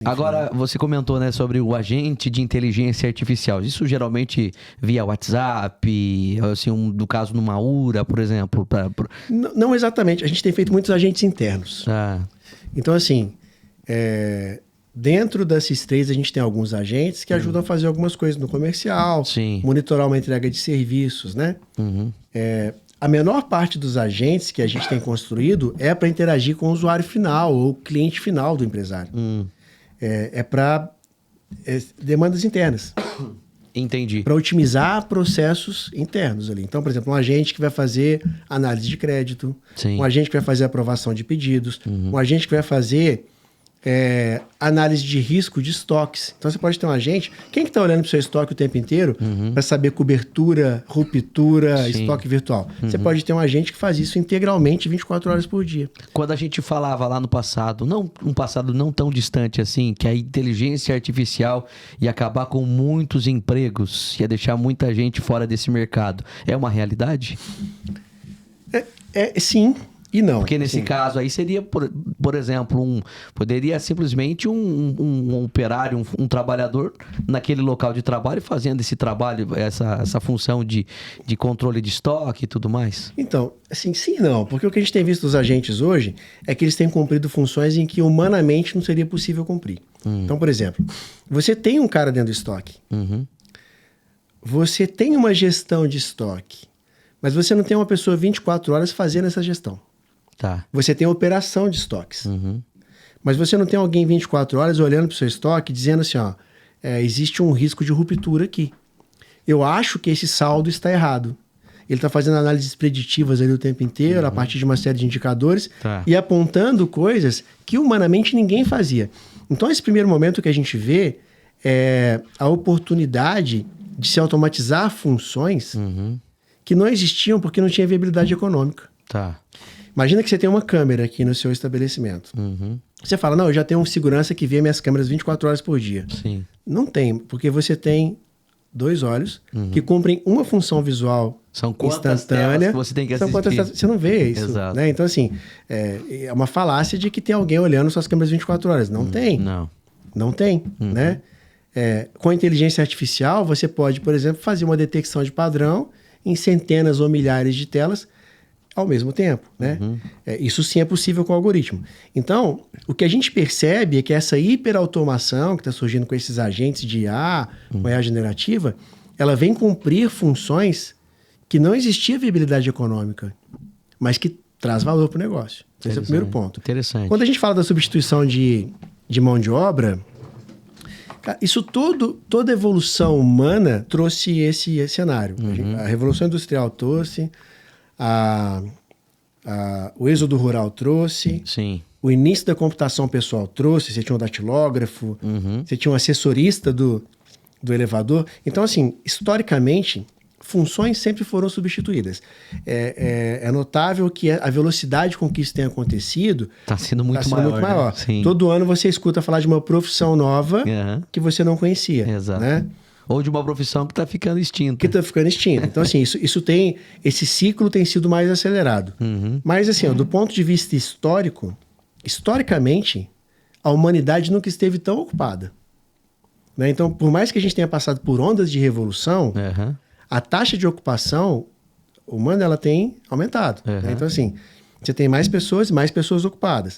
Agora, você comentou, né, sobre o agente de inteligência artificial. Isso geralmente via WhatsApp, assim, do caso numa URA, por exemplo? Não exatamente. A gente tem feito muitos agentes internos. Ah, Então, assim, dentro desses três, a gente tem alguns agentes que ajudam a fazer algumas coisas no comercial, sim. monitorar uma entrega de serviços, né? Uhum. A menor parte dos agentes que a gente tem construído é para interagir com o usuário final ou cliente final do empresário. É para demandas internas. Entendi. Para otimizar processos internos ali. Então, por exemplo, um agente que vai fazer análise de crédito, Sim. um agente que vai fazer aprovação de pedidos, um agente que vai fazer análise de risco de estoques. Então, você pode ter um agente... Quem que está olhando para o seu estoque o tempo inteiro para saber cobertura, ruptura, Sim. estoque virtual? Você pode ter um agente que faz isso integralmente 24 horas por dia. Quando a gente falava lá no passado, um passado não tão distante assim, que a inteligência artificial ia acabar com muitos empregos, ia deixar muita gente fora desse mercado. É uma realidade? Sim e não. Porque nesse caso aí seria, por exemplo, poderia simplesmente um operário, um trabalhador naquele local de trabalho fazendo esse trabalho, essa função de controle de estoque e tudo mais? Então, assim, sim e não. Porque o que a gente tem visto dos agentes hoje é que eles têm cumprido funções em que humanamente não seria possível cumprir. Então, por exemplo, você tem um cara dentro do estoque. Você tem uma gestão de estoque, mas você não tem uma pessoa 24 horas fazendo essa gestão. Tá. Você tem a operação de estoques. Mas você não tem alguém 24 horas olhando para o seu estoque dizendo assim, ó, existe um risco de ruptura aqui. Eu acho que esse saldo está errado. Ele está fazendo análises preditivas ali o tempo inteiro, a partir de uma série de indicadores, e apontando coisas que humanamente ninguém fazia. Então, esse primeiro momento que a gente vê é a oportunidade de se automatizar funções que não existiam porque não tinha viabilidade econômica. Tá. Imagina que você tem uma câmera aqui no seu estabelecimento. Você fala, não, eu já tenho um segurança que vê minhas câmeras 24 horas por dia. Sim. Não tem, porque você tem 2 olhos que cumprem uma função visual São quantas instantânea. telas que você tem que assistir? Você não vê isso. Exato. Né? Então, assim, é uma falácia de que tem alguém olhando suas câmeras 24 horas. Não tem. Não tem, né? Com a inteligência artificial, você pode, por exemplo, fazer uma detecção de padrão em centenas ou milhares de telas ao mesmo tempo, né? Isso sim é possível com o algoritmo. Então, o que a gente percebe é que essa hiperautomação que está surgindo com esses agentes de IA, com IA generativa, ela vem cumprir funções que não existia viabilidade econômica, mas que traz valor para o negócio. Esse é o primeiro ponto. Interessante. Quando a gente fala da substituição de mão de obra, isso toda evolução humana trouxe esse cenário. A Revolução Industrial trouxe, o êxodo rural trouxe, Sim. O início da computação pessoal trouxe, você tinha um datilógrafo, você tinha um assessorista do elevador. Então, assim, historicamente, funções sempre foram substituídas. É notável que a velocidade com que isso tem acontecido está sendo muito maior. Né? Todo ano você escuta falar de uma profissão nova que você não conhecia. Exato. Né? Ou de uma profissão que está ficando extinta. Então, assim, esse ciclo tem sido mais acelerado. Mas, assim, do ponto de vista histórico, historicamente, a humanidade nunca esteve tão ocupada. Né? Então, por mais que a gente tenha passado por ondas de revolução, a taxa de ocupação humana ela tem aumentado. Né? Então, assim, você tem mais pessoas ocupadas.